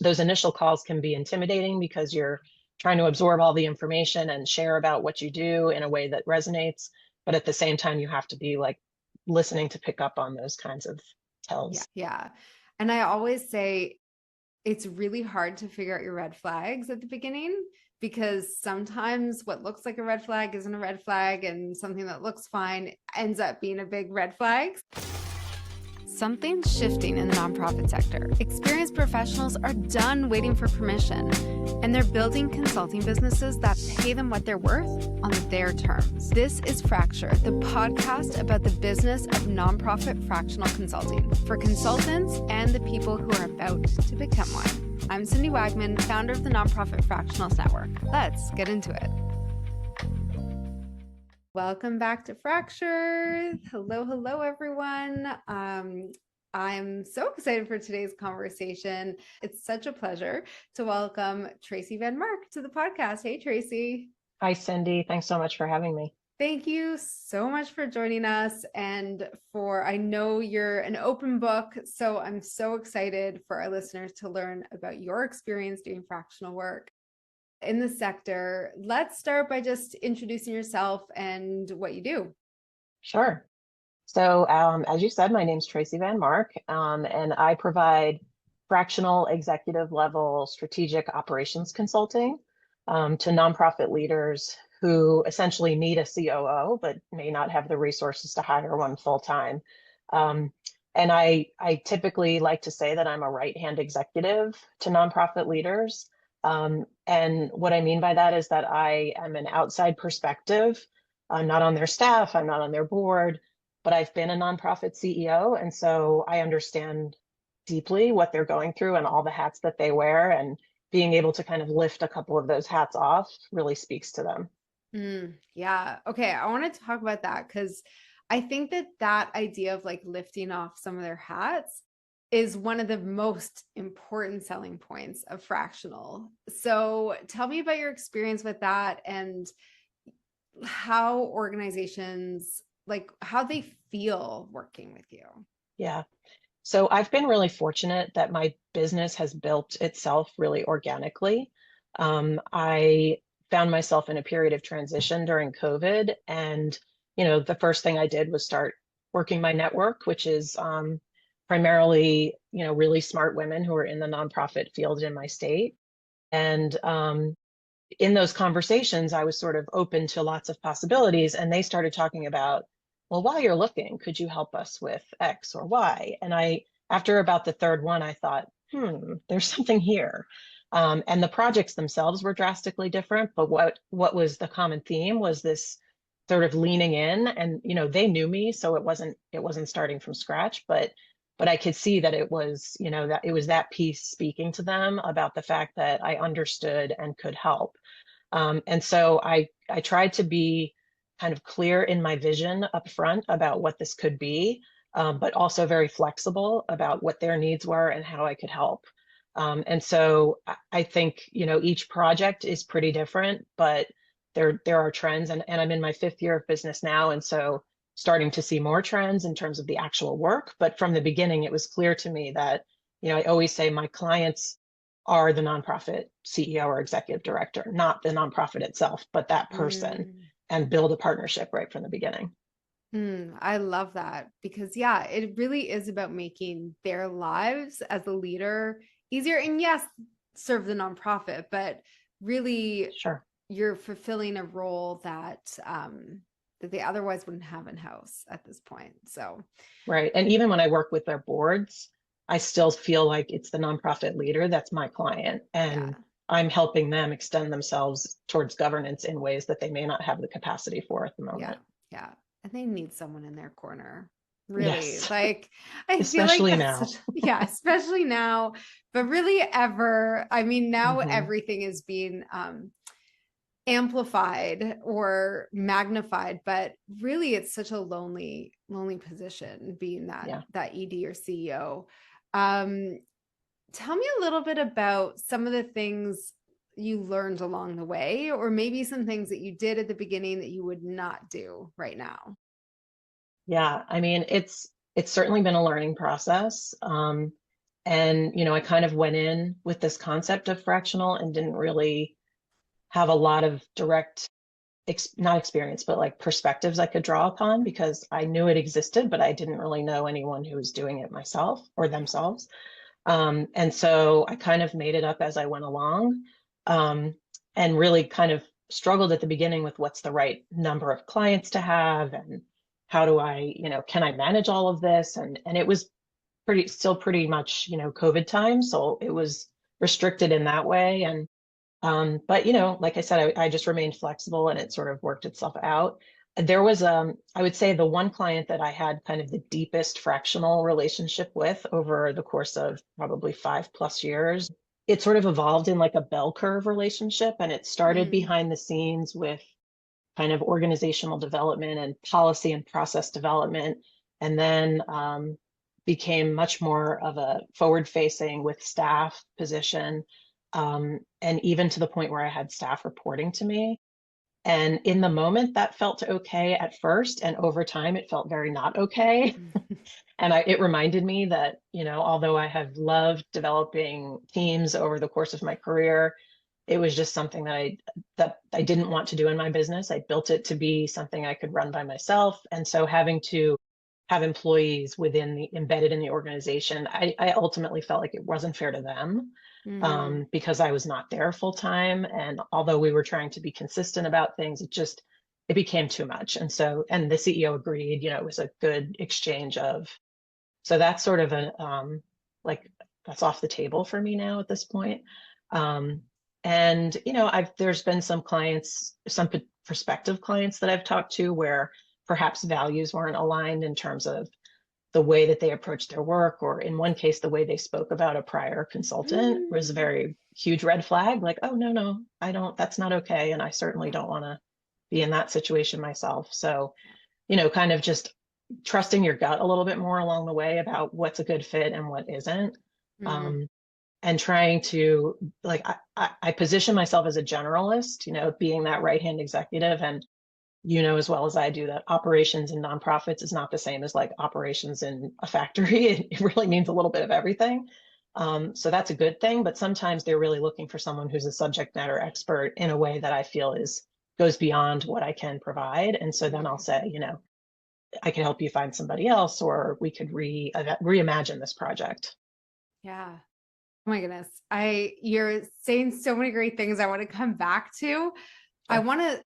those initial calls can be intimidating because you're trying to absorb all the information and share about what you do in a way that resonates. But at the same time, you have to be like listening to pick up on those kinds of Yeah. tells. Yeah. And I always say it's really hard to figure out your red flags at the beginning because sometimes what looks like a red flag isn't a red flag, and something that looks fine ends up being a big red flag. Something's shifting in the nonprofit sector. Experienced professionals are done waiting for permission, and they're building consulting businesses that pay them what they're worth on their terms. This is Fracture, the podcast about the business of nonprofit fractional consulting for consultants and the people who are about to become one. I'm Cindy Wagman, founder of the Nonprofit Fractionals Network. Let's get into it. Welcome back to Fracture. Hello, everyone. I'm so excited for today's conversation. It's such a pleasure to welcome Tracey van Marcke to the podcast. Hey, Tracey. Hi, Cindy. Thanks so much for having me. Thank you so much for joining us. I know you're an open book, so I'm so excited for our listeners to learn about your experience doing fractional work in the sector. Let's start by just introducing yourself and what you do. Sure. So as you said, my name's Tracey van Marcke, and I provide fractional executive level strategic operations consulting to nonprofit leaders who essentially need a COO, but may not have the resources to hire one full time. And I typically like to say that I'm a right-hand executive to nonprofit leaders. And what I mean by that is that I am an outside perspective. I'm not on their staff, I'm not on their board, but I've been a nonprofit CEO. And so I understand deeply what they're going through and all the hats that they wear. And being able to kind of lift a couple of those hats off really speaks to them. Yeah. Okay. I want to talk about that because I think that idea of like lifting off some of their hats is one of the most important selling points of fractional. So tell me about your experience with that and how organizations, like how they feel working with you. Yeah. So I've been really fortunate that my business has built itself really organically. I found myself in a period of transition during COVID, and the first thing I did was start working my network, which is primarily really smart women who are in the nonprofit field in my state. And in those conversations, I was sort of open to lots of possibilities, and they started talking about, well, while you're looking, could you help us with X or Y? And after about the third one, I thought, there's something here. And the projects themselves were drastically different, but what was the common theme was this sort of leaning in, and they knew me, so it wasn't starting from scratch, but I could see that it was, that it was that piece speaking to them about the fact that I understood and could help. And so I tried to be kind of clear in my vision up front about what this could be, but also very flexible about what their needs were and how I could help. And so I think, each project is pretty different, but there are trends, and I'm in my 5th year of business now. And so starting to see more trends in terms of the actual work. But from the beginning, it was clear to me that, I always say my clients are the nonprofit CEO or executive director, not the nonprofit itself, but that person, and build a partnership right from the beginning. I love that because, yeah, it really is about making their lives as a leader easier. And yes, serve the nonprofit, but really, Sure. You're fulfilling a role that they otherwise wouldn't have in-house at this point. So, right. And even when I work with their boards, I still feel like it's the nonprofit leader that's my client, and yeah. I'm helping them extend themselves towards governance in ways that they may not have the capacity for at the Yeah. moment. Yeah. And they need someone in their corner. Really. Yes, Like, I feel like especially that's now. such, yeah, especially now, but really ever. I mean, now Mhm. everything is being amplified or magnified, but really it's such a lonely position being that Yeah. ED or CEO. Um, Tell me a little bit about some of the things you learned along the way, or maybe some things that you did at the beginning that you would not do right now. Yeah. I mean, it's certainly been a learning process. And, I kind of went in with this concept of fractional and didn't really have a lot of direct, not experience, but like perspectives I could draw upon because I knew it existed, but I didn't really know anyone who was doing it myself or themselves. And so I kind of made it up as I went along, um, and really kind of struggled at the beginning with what's the right number of clients to have and how do I, can I manage all of this? And it was still pretty much, COVID time. So it was restricted in that way. And but like I said, I just remained flexible and it sort of worked itself out. There was, I would say the one client that I had kind of the deepest fractional relationship with over the course of probably 5+ years. It sort of evolved in like a bell curve relationship, and it started Mm, behind the scenes with kind of organizational development and policy and process development, and then became much more of a forward facing with staff position, and even to the point where I had staff reporting to me. And in the moment, that felt okay at first, and over time, it felt very not okay. And it reminded me that, although I have loved developing teams over the course of my career, it was just something that I didn't want to do in my business. I built it to be something I could run by myself. And so having to have employees embedded in the organization, I ultimately felt like it wasn't fair to them, hmm because I was not there full time. And although we were trying to be consistent about things, it became too much. And the CEO agreed, it was a good exchange of, so that's sort of like, that's off the table for me now at this point. Um, and there's been some clients, some prospective clients that I've talked to where perhaps values weren't aligned in terms of the way that they approached their work, or in one case, the way they spoke about a prior consultant was a mm, very huge red flag. Like, oh, no, no, I don't, that's not okay. And I certainly yeah, don't want to be in that situation myself. So, kind of just trusting your gut a little bit more along the way about what's a good fit and what isn't. mm, Um, and trying to, like, I position myself as a generalist, being that right hand executive. And as well as I do that operations in nonprofits is not the same as like operations in a factory. It really means a little bit of everything. So that's a good thing, but sometimes they're really looking for someone who's a subject matter expert in a way that I feel goes beyond what I can provide. And so then I'll mm, say, I can help you find somebody else, or we could reimagine this project. yeah. Oh my goodness. You're saying so many great things I want to come back to. I Sure. want to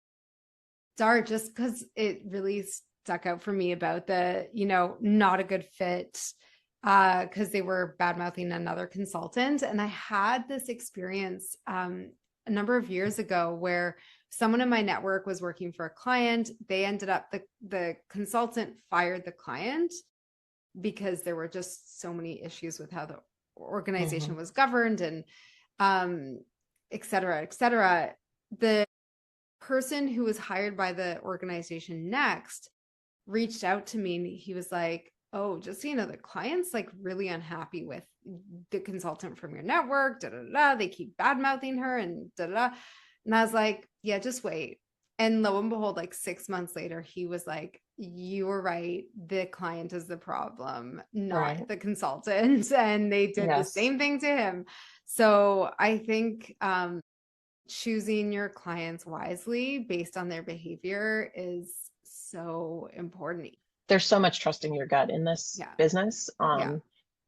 start just because it really stuck out for me about not a good fit because they were bad mouthing another consultant. And I had this experience a number of years ago where someone in my network was working for a client. They ended up the consultant fired the client because there were just so many issues with how the organization Hmm. was governed and um et cetera, et cetera. The person who was hired by the organization next reached out to me and he was like, oh, just so you know, the client's like really unhappy with the consultant from your network, da da da. They keep bad mouthing her and da da. And I was like, yeah, just wait. And lo and behold, like 6 months later, he was like, you were right. The client is the problem, not Right. the consultant. And they did the Yes. same thing to him. So I think choosing your clients wisely based on their behavior is so important. There's so much trusting your gut in this Yeah. business. Yeah.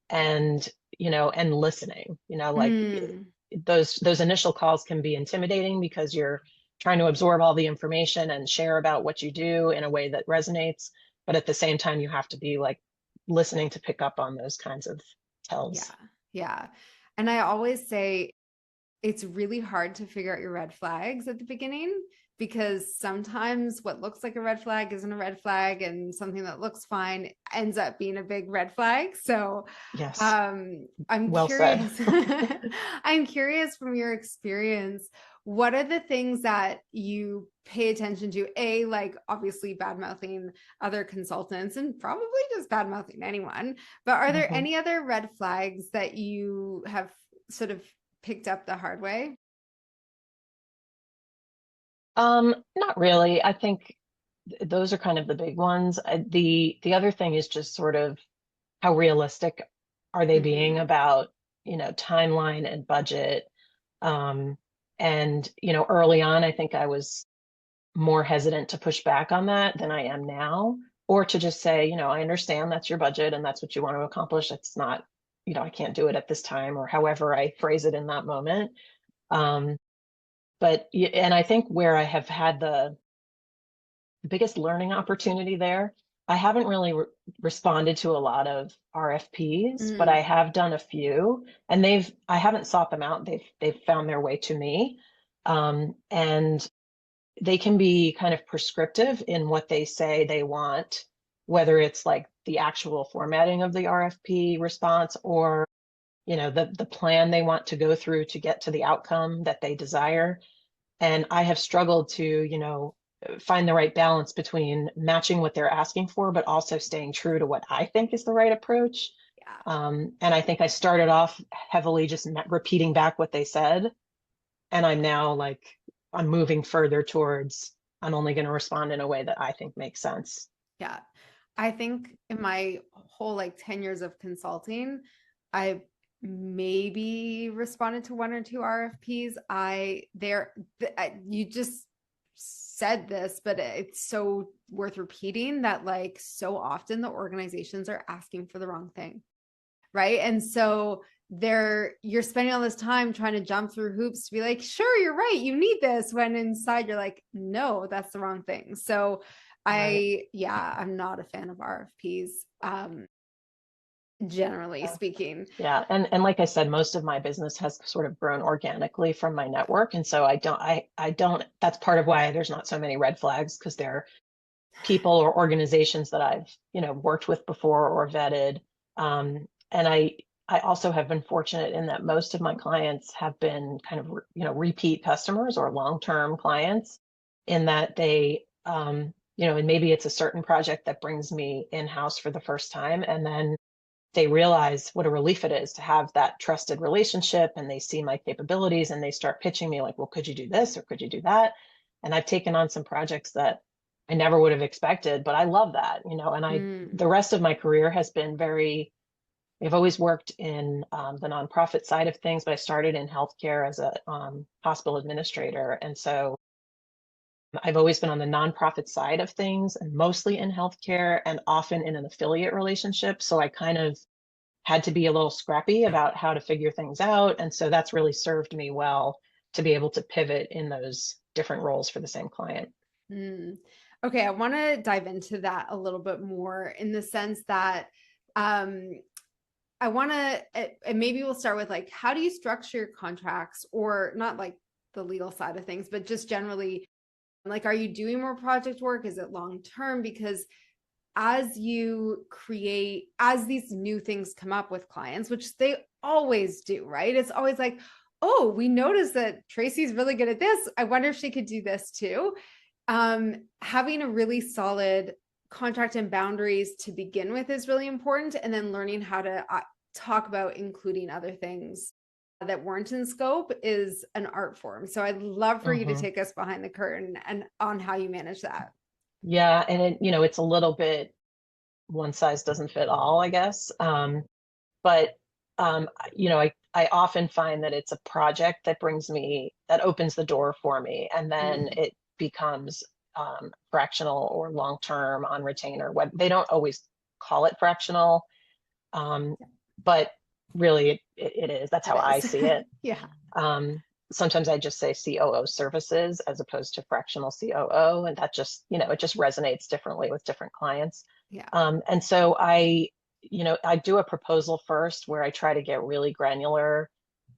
And, and listening, like Mm, those initial calls can be intimidating because you're trying to absorb all the information and share about what you do in a way that resonates. But at the same time, you have to be like listening to pick up on those kinds of yeah. tells. Yeah. And I always say it's really hard to figure out your red flags at the beginning because sometimes what looks like a red flag isn't a red flag and something that looks fine ends up being a big red flag. So Yes. I'm Well said. curious. I'm curious from your experience, what are the things that you pay attention to? A, like obviously bad mouthing other consultants and probably just bad mouthing anyone. But are there Mhm. any other red flags that you have sort of picked up the hard way? Not really. I think those are kind of the big ones. The other thing is just sort of how realistic. Are they being Mhm. about, timeline and budget? Um, and, early on, I think I was more hesitant to push back on that than I am now, or to just say, I understand that's your budget and that's what you want to accomplish. It's not, I can't do it at this time, or however I phrase it in that moment. Um, and I think where I have had the biggest learning opportunity there, I haven't really responded to a lot of RFPs, but I Mm. have done a few, and I haven't sought them out. They've found their way to me. And they can be kind of prescriptive in what they say they want, whether it's like the actual formatting of the RFP response, or the plan they want to go through to get to the outcome that they desire. And I have struggled to, find the right balance between matching what they're asking for, but also staying true to what I think is the right approach. Yeah. And I think I started off heavily just repeating back what they said. And I'm now like, I'm moving further towards, I'm only going to respond in a way that I think makes sense. Yeah. I think in my whole like 10 years of consulting, I maybe responded to one or two RFPs. You just said this, but it's so worth repeating that like so often the organizations are asking for the wrong thing. Right. And so you're spending all this time trying to jump through hoops to be like, sure, you're right, you need this, when inside you're like, no, that's the wrong thing. So Right. I'm not a fan of RFPs, generally Yeah. speaking. Yeah. And like I said, most of my business has sort of grown organically from my network. And so I don't, that's part of why there's not so many red flags, because they're people or organizations that I've, worked with before or vetted. And I also have been fortunate in that most of my clients have been kind of, repeat customers or long-term clients, in that and maybe it's a certain project that brings me in-house for the first time. And then they realize what a relief it is to have that trusted relationship, and they see my capabilities and they start pitching me like, well, could you do this or could you do that? And I've taken on some projects that I never would have expected, but I love that, and Mm, the rest of my career has been I've always worked in the nonprofit side of things, but I started in healthcare as a hospital administrator. And so I've always been on the nonprofit side of things, and mostly in healthcare and often in an affiliate relationship. So I kind of had to be a little scrappy about how to figure things out. And so that's really served me well to be able to pivot in those different roles for the same client. mm. Okay, I want to dive into that a little bit more in the sense that um, I want to, and maybe we'll start with like, how do you structure your contracts, or not like the legal side of things, but just generally, like, are you doing more project work? Is it long term? Because as these new things come up with clients, which they always do, right? It's always like, oh, we noticed that Tracey's really good at this. I wonder if she could do this too. Having a really solid contract and boundaries to begin with is really important. And then learning how to talk about including other things that weren't in scope is an art form. So I'd love for you to Hmm. take us behind the curtain and on how you manage that. Yeah. And it's a little bit one size doesn't fit all, I guess. But I often find that it's a project that opens the door for me, and then Mm, it becomes fractional or long term on retainer. What they don't always call it fractional, um, but really it is. That's it how I is. see it. Yeah. Um, Sometimes I just say COO services as opposed to fractional COO, and that just, it just resonates differently with different clients. Yeah. And so I do a proposal first where I try to get really granular,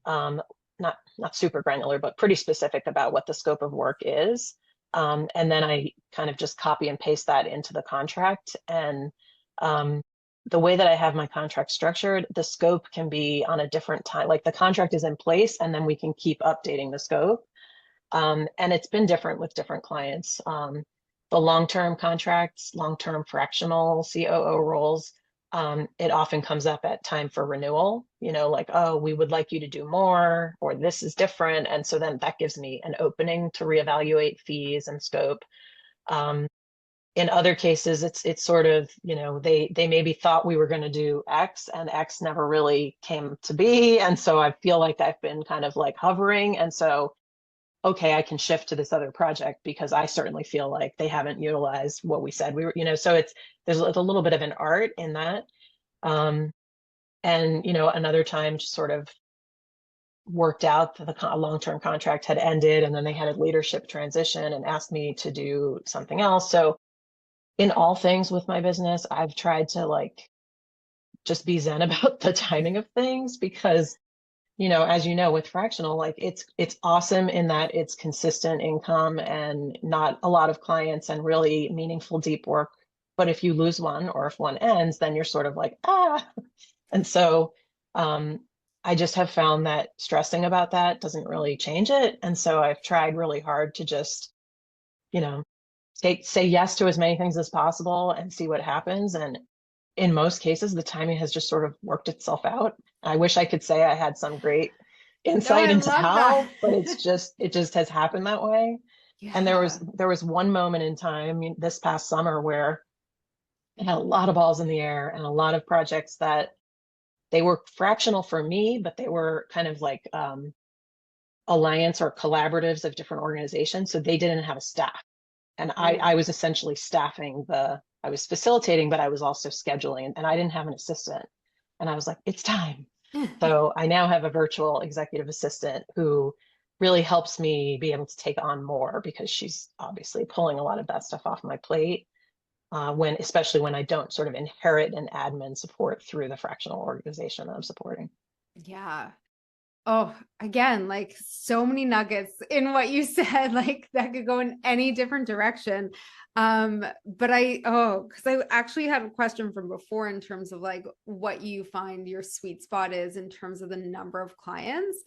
not super granular, but pretty specific about what the scope of work is. And then I kind of just copy and paste that into the contract. And um, the way that I have my contract structured, the scope can be on a different time. Like the contract is in place, and then we can keep updating the scope. And it's been different with different clients. The long-term contracts, long-term fractional COO roles, it often comes up at time for renewal, like, oh, we would like you to do more, or this is different. And so then that gives me an opening to reevaluate fees and scope. Um, In other cases, it's sort of, they maybe thought we were going to do X and X never really came to be. And so I feel like I've been kind of like hovering. And so, okay, I can shift to this other project because I certainly feel like they haven't utilized what we said we were, so there's a little bit of an art in that. Um, and, another time just sort of worked out that a long-term contract had ended and then they had a leadership transition and asked me to do something else. So in all things with my business, I've tried to like just be zen about the timing of things because, as you know, with fractional, like it's awesome in that it's consistent income and not a lot of clients and really meaningful deep work. But if you lose one or if one ends, then you're sort of like, ah. And so um, I just have found that stressing about that doesn't really change it. And so I've tried really hard to just, you know, say yes to as many things as possible and see what happens. And in most cases, the timing has just sort of worked itself out. I wish I could say I had some great No, insight I into love that. how, but it just has happened that way. And there was Yeah. there was one moment in time this past summer where I had a lot of balls in the air and a lot of projects that they were fractional for me, but they were kind of like alliance or collaboratives of different organizations. So they didn't have a staff. And I Mm. was essentially I was facilitating, but I was also scheduling and I didn't have an assistant. And I was like, it's time. So I now have a virtual executive assistant who really helps me be able to take on more because she's obviously pulling a lot of that stuff off my plate. Especially when I don't sort of inherit an admin support through the fractional organization that I'm supporting. Yeah. Oh, again, like so many nuggets in what you said, like that could go in any different direction. But because I actually had a question from before in terms of like what you find your sweet spot is in terms of the number of clients.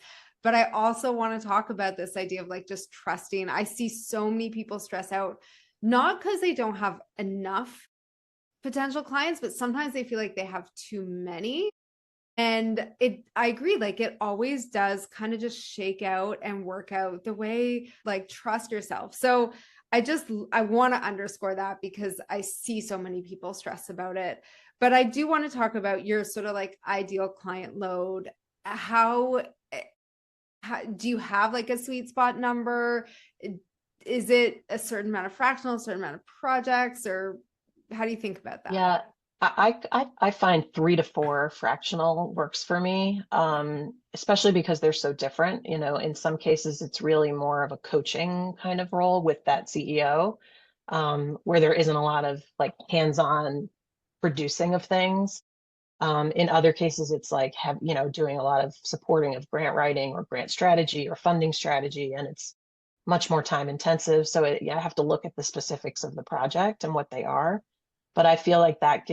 But I also want to talk about this idea of like just trusting. I see so many people stress out, not because they don't have enough potential clients, but sometimes they feel like they have too many. And I agree, like it always does kind of just shake out and work out the way, like trust yourself. So I want to underscore that because I see so many people stress about it. But I do want to talk about your sort of like ideal client load. How, how do you have like a sweet spot number? Is it a certain amount of fractional, a certain amount of projects, or how do you think about that? Yeah, I find 3 to 4 fractional works for me, especially because they're so different. In some cases, it's really more of a coaching kind of role with that CEO, where there isn't a lot of like hands-on producing of things. In other cases, it's like doing a lot of supporting of grant writing or grant strategy or funding strategy, and it's much more time intensive. So I have to look at the specifics of the project and what they are. But I feel like that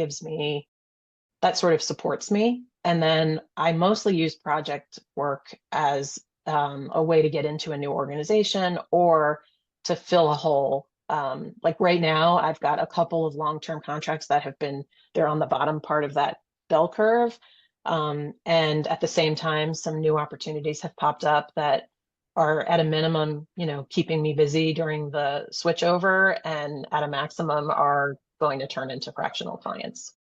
sort of supports me. And then I mostly use project work as a way to get into a new organization or to fill a hole. Like right now, I've got a couple of long-term contracts they're on the bottom part of that bell curve. And at the same time, some new opportunities have popped up that are at a minimum, keeping me busy during the switchover, and at a maximum are going to turn into fractional clients.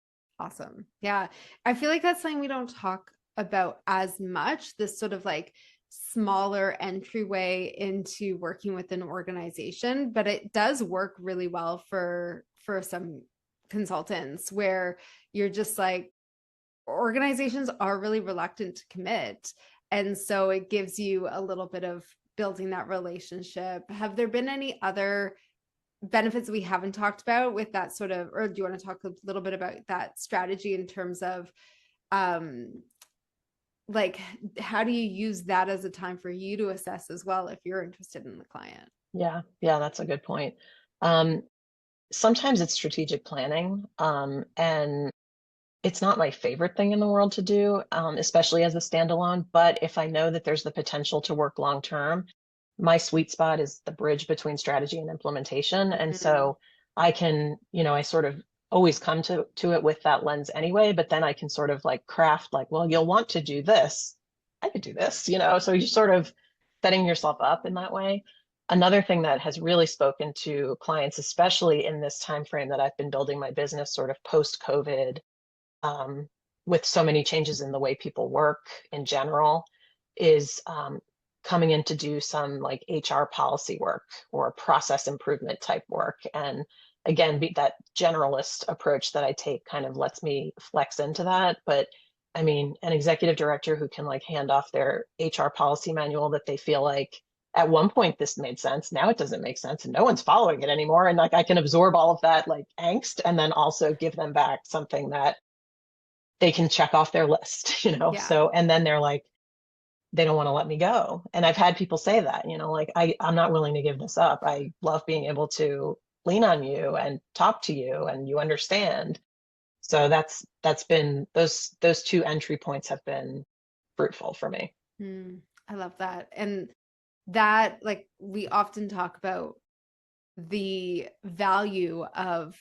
Awesome. Yeah. I feel like that's something we don't talk about as much, this sort of like smaller entryway into working with an organization, but it does work really well for some consultants where you're just like organizations are really reluctant to commit. And so it gives you a little bit of building that relationship. Have there been any other benefits we haven't talked about with that sort of, or do you want to talk a little bit about that strategy in terms of um like how do you use that as a time for you to assess as well if you're interested in the client? Yeah, that's a good point. Um, Sometimes it's strategic planning, and it's not my favorite thing in the world to do, especially as a standalone. But if I know that there's the potential to work long term, my sweet spot is the bridge between strategy and implementation. And Mm. so I sort of always come to it with that lens anyway, but then I can sort of like craft like, well, you'll want to do this. I could do this. So you're sort of setting yourself up in that way. Another thing that has really spoken to clients, especially in this time frame that I've been building my business sort of post-COVID, with so many changes in the way people work in general, is coming in to do some like HR policy work or process improvement type work. And again, that generalist approach that I take kind of lets me flex into that. But I mean, an executive director who can like hand off their HR policy manual that they feel like at one point this made sense, now it doesn't make sense and no one's following it anymore. And like I can absorb all of that like angst and then also give them back something that they can check off their list, Yeah. So, and then they're like, they don't want to let me go. And I've had people say that, like, I'm not willing to give this up. I love being able to lean on you and talk to you and you understand. So that's been those two entry points have been fruitful for me. I love that. And that, like, we often talk about the value of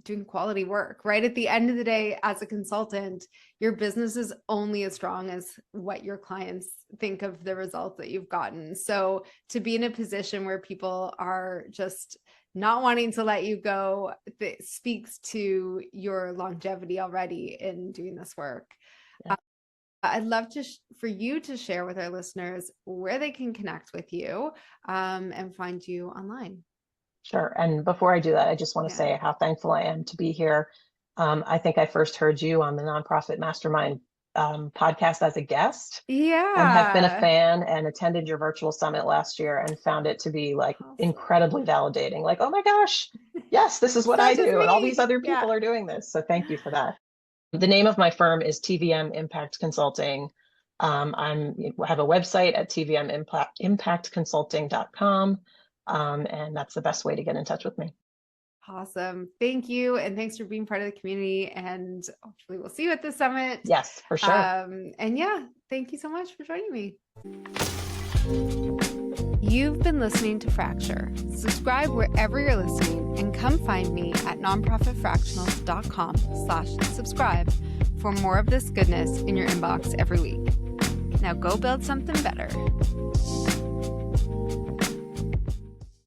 doing quality work, right? At the end of the day, as a consultant, your business is only as strong as what your clients think of the results that you've gotten. So to be in a position where people are just not wanting to let you go, that speaks to your longevity already in doing this work. Yeah. I'd love for you to share with our listeners where they can connect with you and find you online. Sure. And before I do that, I just want to say how thankful I am to be here. I think I first heard you on the Nonprofit Mastermind podcast as a guest. Yeah. And have been a fan and attended your virtual summit last year and found it to be like incredibly validating. Like, oh my gosh, yes, this is what I do. And all these other people are doing this. So thank you for that. The name of my firm is TvM Impact Consulting. I have a website at tvmimpactconsulting.com. And that's the best way to get in touch with me. Awesome. Thank you. And thanks for being part of the community. And hopefully we'll see you at the summit. Yes, for sure. And yeah, thank you so much for joining me. You've been listening to Fracture. Subscribe wherever you're listening and come find me at nonprofitfractionals.com/subscribe for more of this goodness in your inbox every week. Now go build something better.